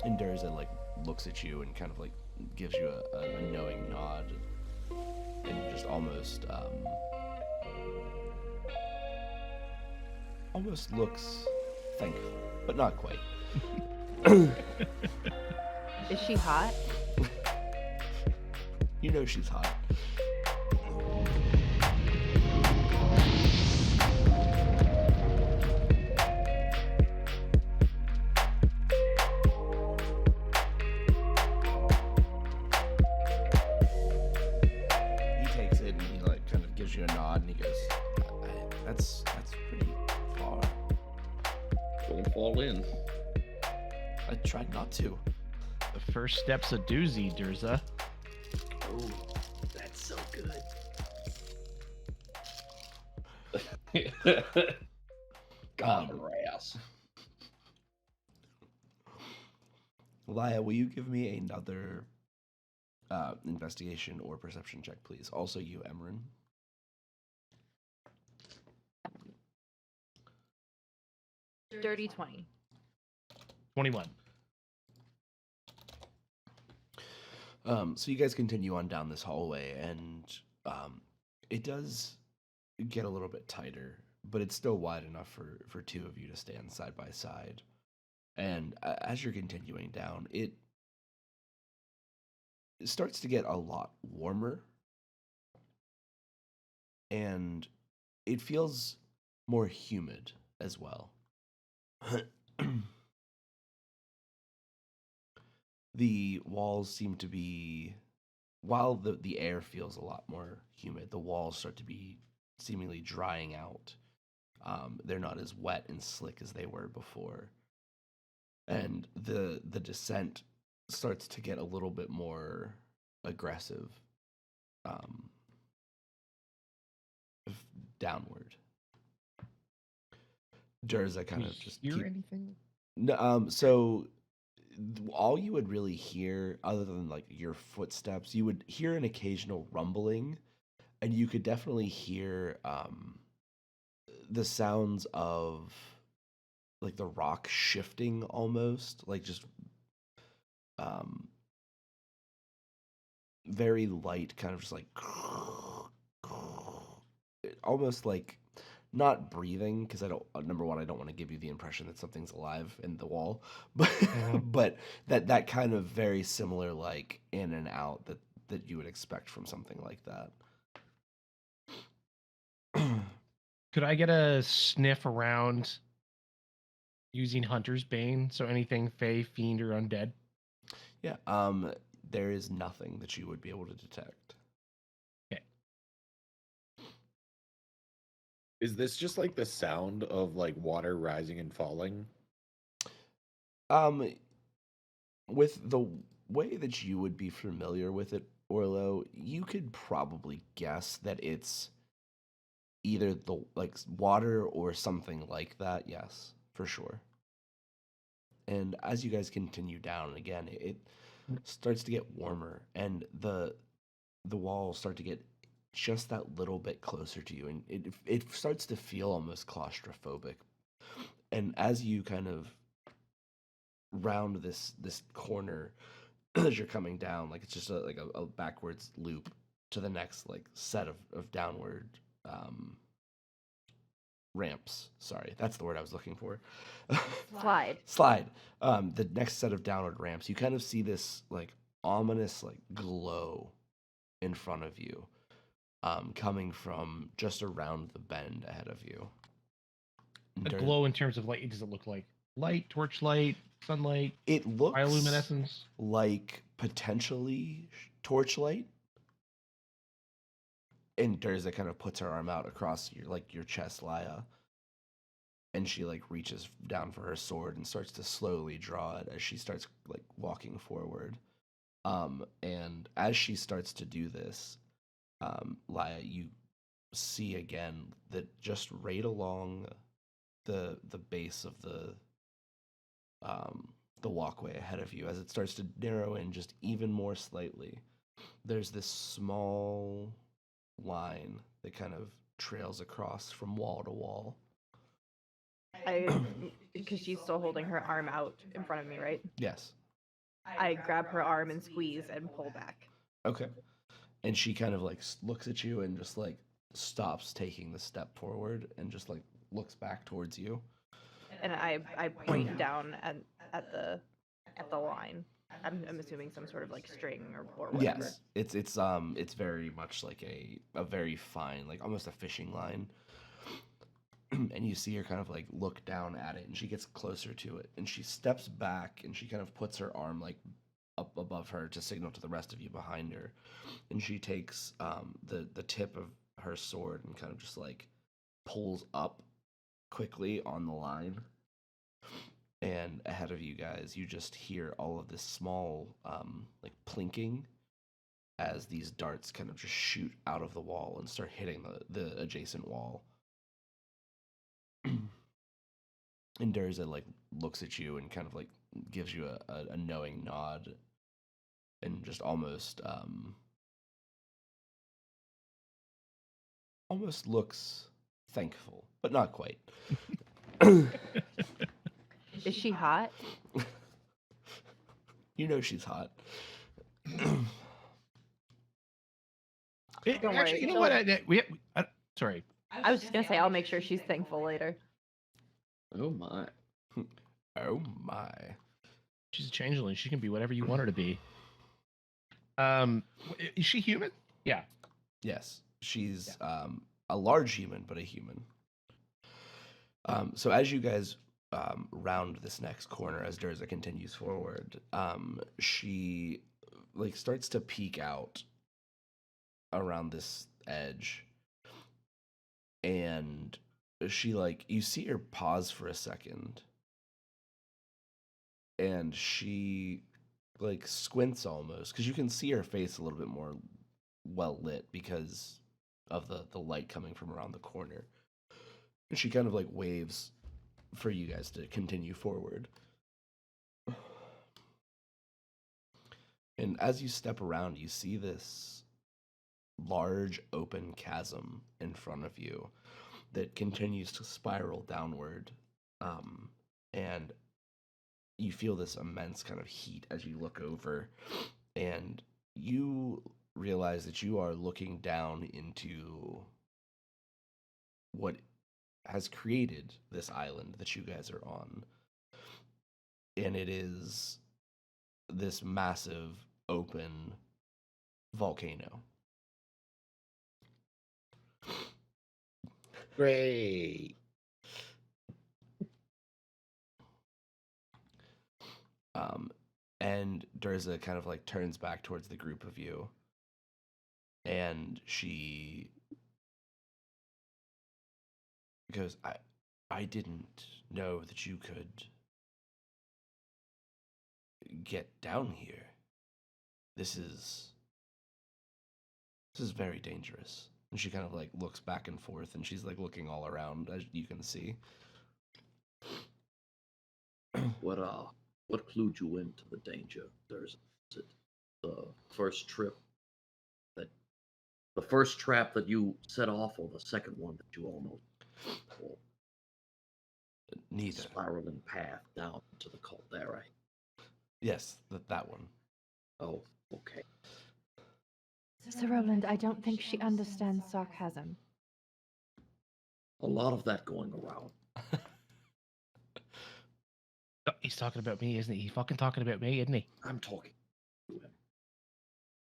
And Durza like looks at you and kind of like gives you a knowing nod, and just almost looks thankful, but not quite. Is she hot? You know she's hot. He takes it and he like kind of gives you a nod and he goes, "That's pretty far. Don't fall in." I tried not to." The first step's a doozy, Durza. Oh, that's so good. God, her ass. Laya, will you give me another investigation or perception check, please? Also, you, Emmerin. Dirty 20. 21. So you guys continue on down this hallway, and it does get a little bit tighter, but it's still wide enough for two of you to stand side by side. And as you're continuing down, it starts to get a lot warmer, and it feels more humid as well. The walls seem to be, while the air feels a lot more humid, the walls start to be seemingly drying out. They're not as wet and slick as they were before. And the descent starts to get a little bit more aggressive, downward. Durza kind of just hear anything? No, so all you would really hear, other than like your footsteps, you would hear an occasional rumbling, and you could definitely hear the sounds of like the rock shifting almost, like just very light, kind of just like almost like not breathing, because I don't, number one, I don't want to give you the impression that something's alive in the wall, but but that kind of very similar like in and out that you would expect from something like that. Could I get a sniff around using Hunter's Bane? So anything fey, fiend, or undead? Yeah, there is nothing that you would be able to detect. Okay. Is this just like the sound of like water rising and falling? With the way that you would be familiar with it, Orlo, you could probably guess that it's either the like water or something like that. Yes, for sure. And as you guys continue down, again, it starts to get warmer, and the walls start to get just that little bit closer to you, and it starts to feel almost claustrophobic. And as you kind of round this corner, as you're coming down, like it's just a backwards loop to the next like set of downward ramps. Sorry, that's the word I was looking for. Slide. Slide. The next set of downward ramps, you kind of see this like ominous like glow in front of you, coming from just around the bend ahead of you. A glow in terms of light. Does it look like light, torchlight, sunlight? It looks bioluminescence, like potentially torchlight. And Durza kind of puts her arm out across your chest, Laya. And she like reaches down for her sword and starts to slowly draw it as she starts like walking forward. And as she starts to do this, Laya, you see again that just right along the base of the walkway ahead of you, as it starts to narrow in just even more slightly, there's this small line that kind of trails across from wall to wall. Because she's still holding her arm out in front of me, right? Yes. I grab her arm and squeeze and pull back. Okay. And she kind of like looks at you and just like stops taking the step forward and just like looks back towards you. And I point down at the line. I'm assuming some sort of like string or whatever. Yes, it's very much like a very fine, like almost a fishing line. And you see her kind of like look down at it, and she gets closer to it, and she steps back, and she kind of puts her arm like up above her to signal to the rest of you behind her, and she takes the tip of her sword and kind of just like pulls up quickly on the line. And ahead of you guys, you just hear all of this small like plinking as these darts kind of just shoot out of the wall and start hitting the adjacent wall. And Durza like looks at you and kind of like gives you a knowing nod and just almost looks thankful, but not quite. Is she hot? You know she's hot. Don't Actually, worry, you know what? Sorry. I was just gonna say I'll make sure she's thankful later. Oh my. Oh my. She's a changeling. She can be whatever you want her to be. Is she human? Yeah. Yes, she's a large human, but a human. So as you guys round this next corner, as Durza continues forward, she like starts to peek out around this edge, and she like you see her pause for a second, and she like squints almost because you can see her face a little bit more well lit because of the light coming from around the corner. And she kind of like waves for you guys to continue forward. And as you step around, you see this large open chasm in front of you that continues to spiral downward. And you feel this immense kind of heat as you look over, and you realize that you are looking down into what has created this island that you guys are on. And it is this massive open volcano. Great. And Durza kind of like turns back towards the group of you, and she goes, I didn't know that you could get down here. This is very dangerous. And she kind of like looks back and forth, and she's like looking all around, as you can see. What clued you into the danger? Is it the first trap that you set off, or the second one that you almost Neither. spiraling path down to the caldera? Yes, that one. Oh, okay. Sir Roland, I don't think she understands sarcasm. A lot of that going around. Oh, he's talking about me, isn't he? He's fucking talking about me, isn't he? I'm talking to him.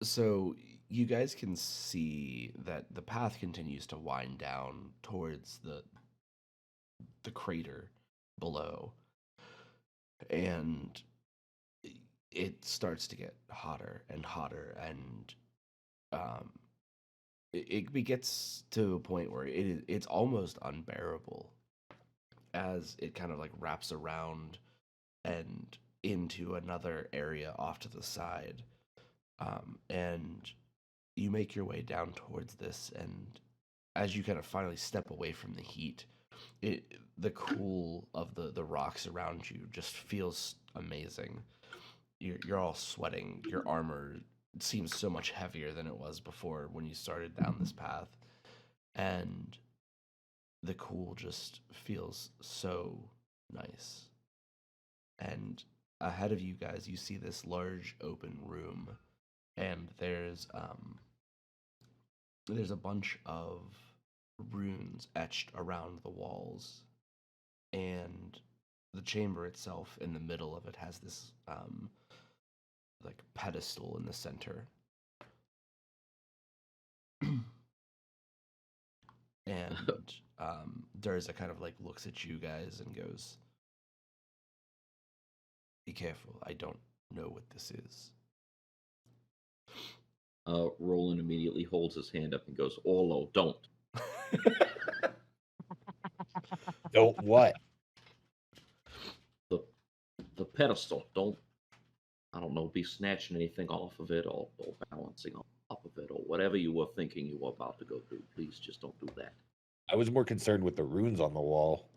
So you guys can see that the path continues to wind down towards the crater below, and it starts to get hotter and hotter, and it gets to a point where it's almost unbearable as it kind of like wraps around and into another area off to the side. And you make your way down towards this, and as you kind of finally step away from the heat, the cool of the rocks around you just feels amazing. You're all sweating. Your armor seems so much heavier than it was before when you started down this path, and the cool just feels so nice. And ahead of you guys, you see this large open room, and there's a bunch of runes etched around the walls, and the chamber itself, in the middle of it, has this like pedestal in the center. And Durza kind of like looks at you guys and goes, "Be careful, I don't know what this is." Roland immediately holds his hand up and goes, Orlo, don't. Don't what? The pedestal, don't, I don't know, be snatching anything off of it or balancing on top of it or whatever you were thinking you were about to go do. Please just don't do that. I was more concerned with the runes on the wall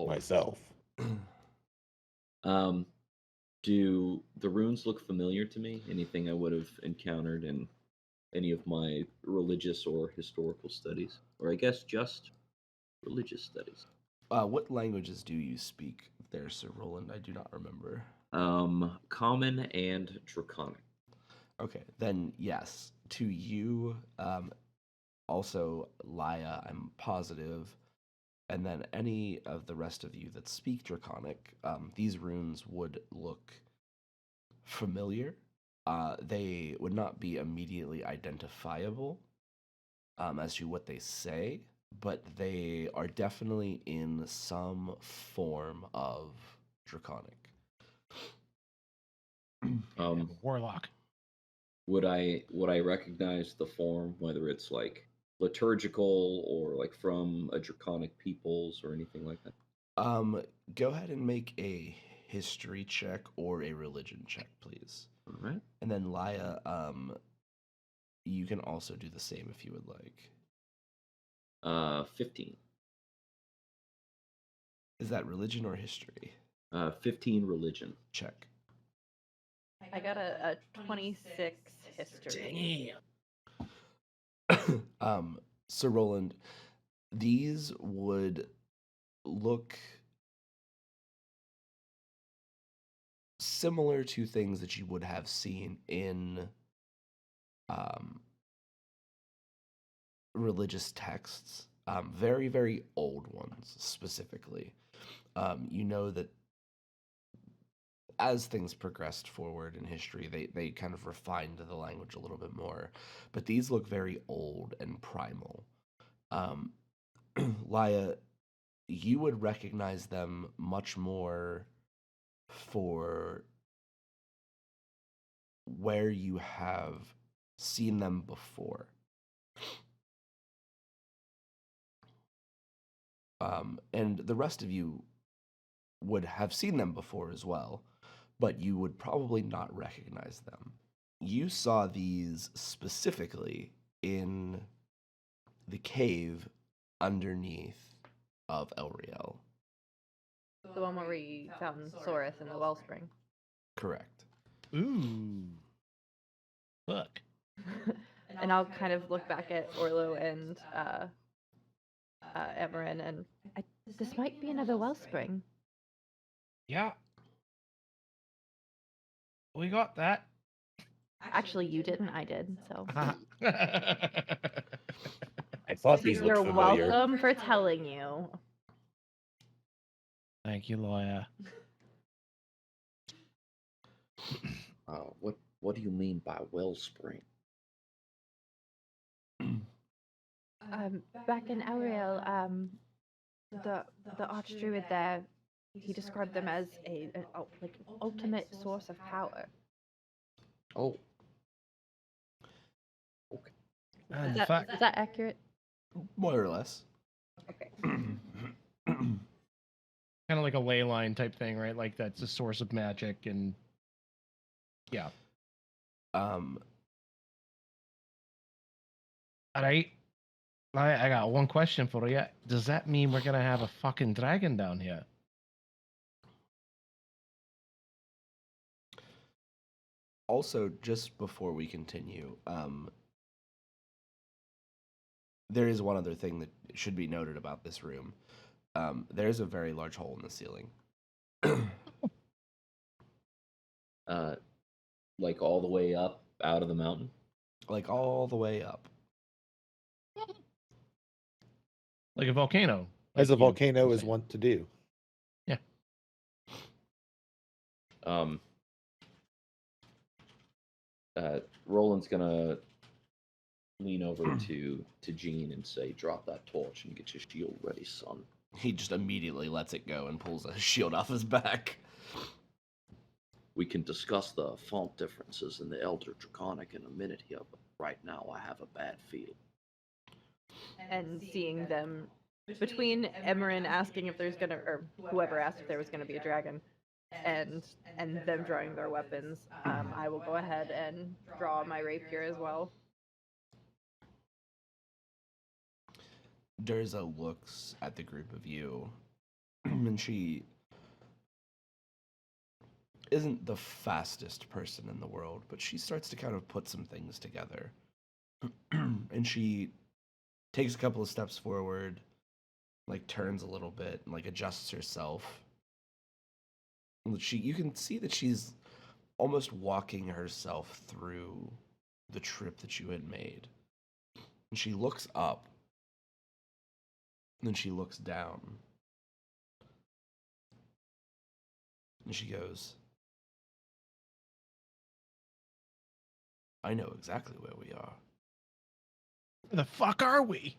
myself. Do the runes look familiar to me? Anything I would have encountered in any of my religious or historical studies? Or I guess just religious studies. What languages do you speak there, Sir Roland? I do not remember. Common and Draconic. Okay, then yes. To you, also Laya, I'm positive, and then any of the rest of you that speak Draconic, these runes would look familiar. They would not be immediately identifiable as to what they say, but they are definitely in some form of Draconic. Warlock. Would I recognize the form, whether it's like liturgical or like from a Draconic peoples or anything like that? Go ahead and make a history check or a religion check, please. All right. And then Laya, you can also do the same if you would like. 15. Is that religion or history? 15 religion. Check. I got a 26 history. Sir Roland, these would look similar to things that you would have seen in religious texts, very, very old ones specifically. You know that as things progressed forward in history, they kind of refined the language a little bit more, but these look very old and primal. Laya, you would recognize them much more for where you have seen them before. And the rest of you would have seen them before as well, but you would probably not recognize them. You saw these specifically in the cave underneath of Elriel. The one where we found Saurus in the wellspring. Correct. Ooh. Look. And I'll kind of look back at Orlo and Emmerin, and this might be another wellspring. Yeah. We got that. Actually, you didn't. I did. So I thought these you're looked familiar. welcome for telling you. Thank you, lawyer. What do you mean by wellspring? Back in Elriel, the archdruid there, he described them as an ultimate source of power. Oh. Okay. And Is that accurate? More or less. Okay. kind of like a ley line type thing, right? Like that's a source of magic, and yeah. All right. I got one question for you. Does that mean we're gonna have a fucking dragon down here? Also, just before we continue, there is one other thing that should be noted about this room. There's a very large hole in the ceiling. Like all the way up out of the mountain. Like all the way up. Like a volcano. As a like you volcano were is saying. wont to do. Yeah. Roland's gonna lean over to Jean and say, "Drop that torch and get your shield ready, son." He just immediately lets it go and pulls a shield off his back. We can discuss the font differences in the Elder Draconic in a minute here, but right now I have a bad feel. And seeing them between Emmerin asking if there's gonna, or whoever asked if there was gonna be a dragon, and them drawing their weapons, I will go ahead and draw my rapier as well. Durza looks at the group of you, and she isn't the fastest person in the world, but she starts to kind of put some things together. And she takes a couple of steps forward, like turns a little bit, and like adjusts herself. And you can see that she's almost walking herself through the trip that you had made. And she looks up, and then she looks down. And she goes, I know exactly where we are. Where the fuck are we?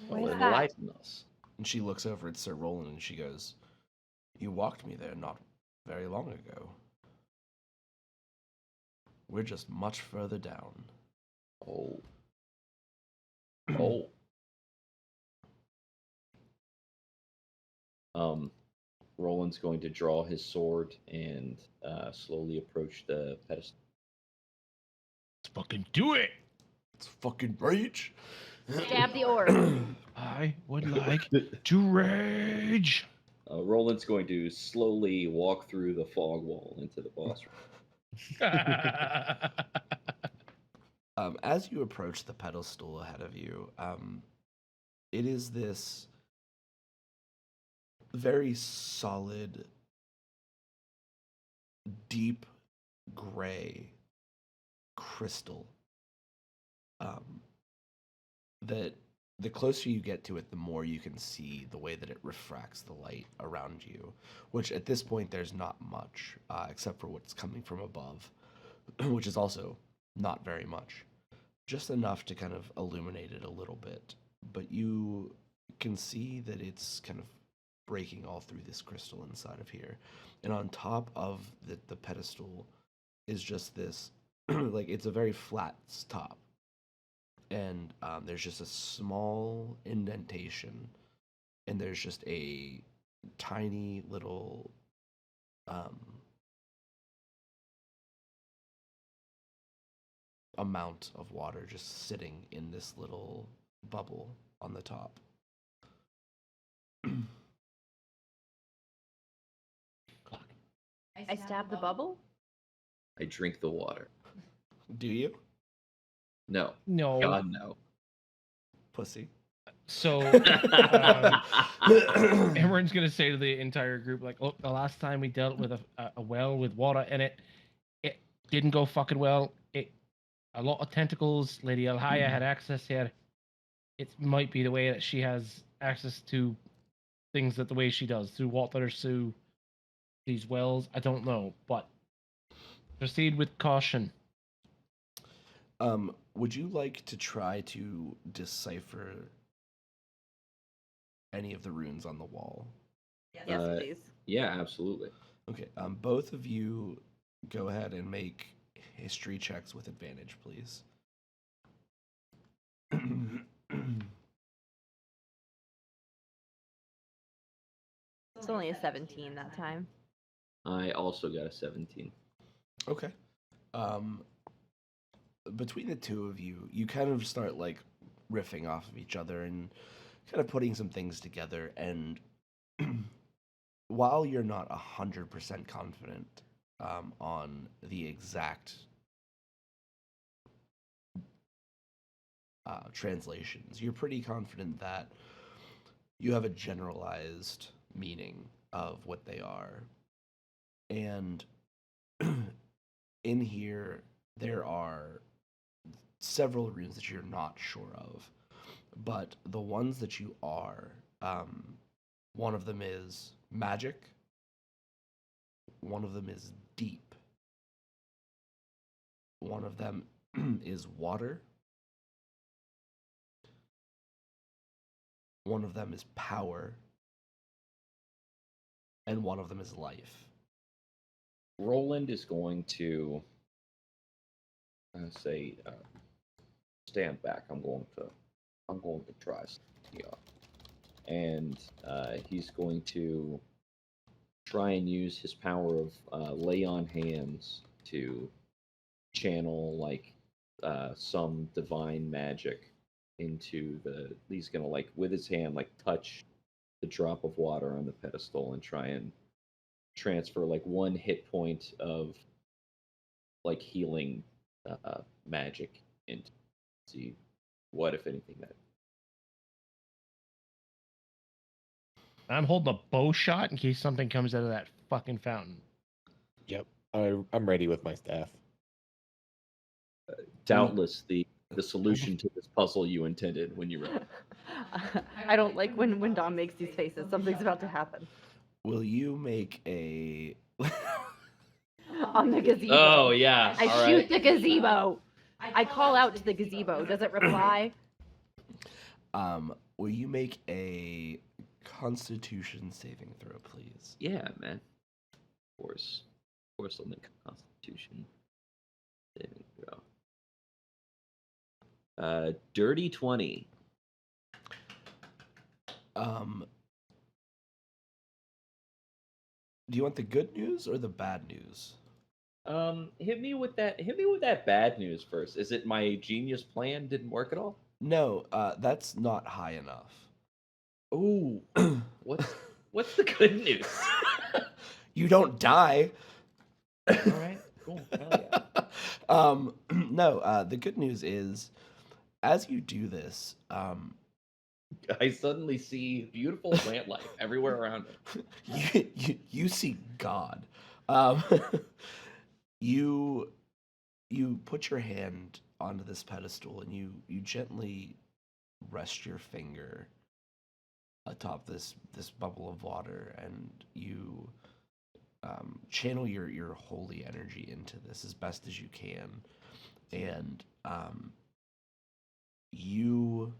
Where's that? Enlighten us. And she looks over at Sir Roland and she goes, You walked me there not very long ago. We're just much further down. Oh. Oh. Roland's going to draw his sword and slowly approach the pedestal. Let's fucking do it. It's fucking rage. Stab the orb. I would like to rage. Roland's going to slowly walk through the fog wall into the boss room. As you approach the pedestal ahead of you, it is this very solid, deep gray crystal that the closer you get to it, the more you can see the way that it refracts the light around you, which at this point there's not much, except for what's coming from above, which is also not very much. Just enough to kind of illuminate it a little bit. But you can see that it's kind of breaking all through this crystal inside of here. And on top of the pedestal is just this, like, it's a very flat top. And there's just a small indentation. And there's just a tiny little amount of water just sitting in this little bubble on the top. I stab the bubble? I drink the water. Do you? No. No. God, no. Pussy. So Emmerin's gonna say to the entire group, like, "Look, the last time we dealt with a well with water in it, it didn't go fucking well. A lot of tentacles. Lady Elhaya had access here. It might be the way that she has access to things that the way she does through water, through these wells. I don't know, but proceed with caution." Would you like to try to decipher any of the runes on the wall? Yes, please. Yeah, absolutely. Okay, both of you go ahead and make history checks with advantage, please. It's only a 17 that time. I also got a 17. Okay. Between the two of you, you kind of start like riffing off of each other and kind of putting some things together. And while you're not 100% confident on the exact translations, you're pretty confident that you have a generalized meaning of what they are. And in here, there are several runes that you're not sure of, but the ones that you are, one of them is magic, one of them is deep, one of them is water, one of them is power, and one of them is life. Roland is going to say, stand back. I'm going to try something out. And he's going to try and use his power of lay on hands to channel like some divine magic into he's gonna like with his hand like touch the drop of water on the pedestal and try and transfer like one hit point of like healing magic into see what if anything that I'm holding a bow shot in case something comes out of that fucking fountain. Yep, I'm ready with my staff. doubtless the solution to this puzzle you intended when you wrote it. I don't like when Dom makes these faces. Something's about to happen. Will you make a On the gazebo. Oh yeah. I all shoot right. the gazebo. I call out to the gazebo. Does it reply? will you make a Constitution saving throw, please? Yeah, man. Of course I'll make a Constitution saving throw. Dirty 20. Do you want the good news or the bad news? Hit me with that bad news first. Is it my genius plan didn't work at all? No, that's not high enough. Ooh. What's the good news? You don't die. All right, cool. Hell yeah. No, the good news is, as you do this, I suddenly see beautiful plant life everywhere around me. you see God. You put your hand onto this pedestal and you gently rest your finger atop this bubble of water, and you channel your holy energy into this as best as you can, and you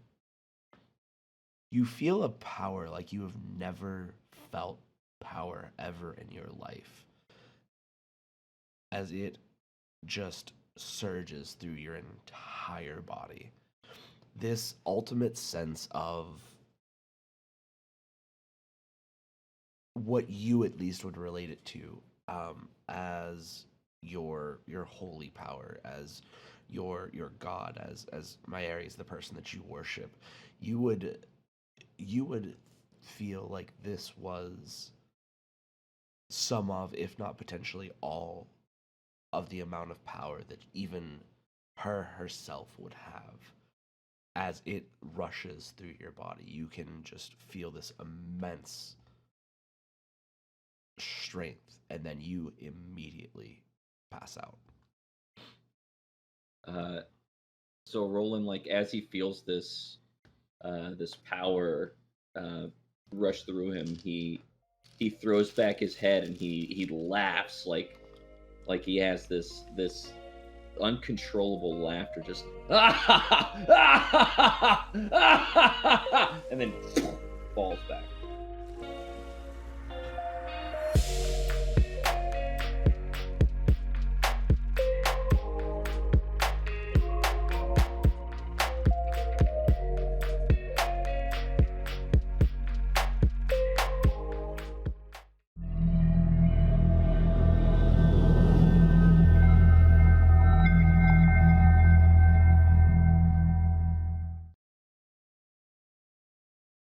feel a power like you have never felt power ever in your life, as it just surges through your entire body. This ultimate sense of what you at least would relate it to, as your holy power, as your god, as Maeri is the person that you worship. You would feel like this was some of, if not potentially all, of the amount of power that even herself would have. As it rushes through your body, you can just feel this immense strength, and then you immediately pass out. So Roland, like as he feels this power rush through him, he throws back his head and he laughs like he has this uncontrollable laughter, just and then falls back.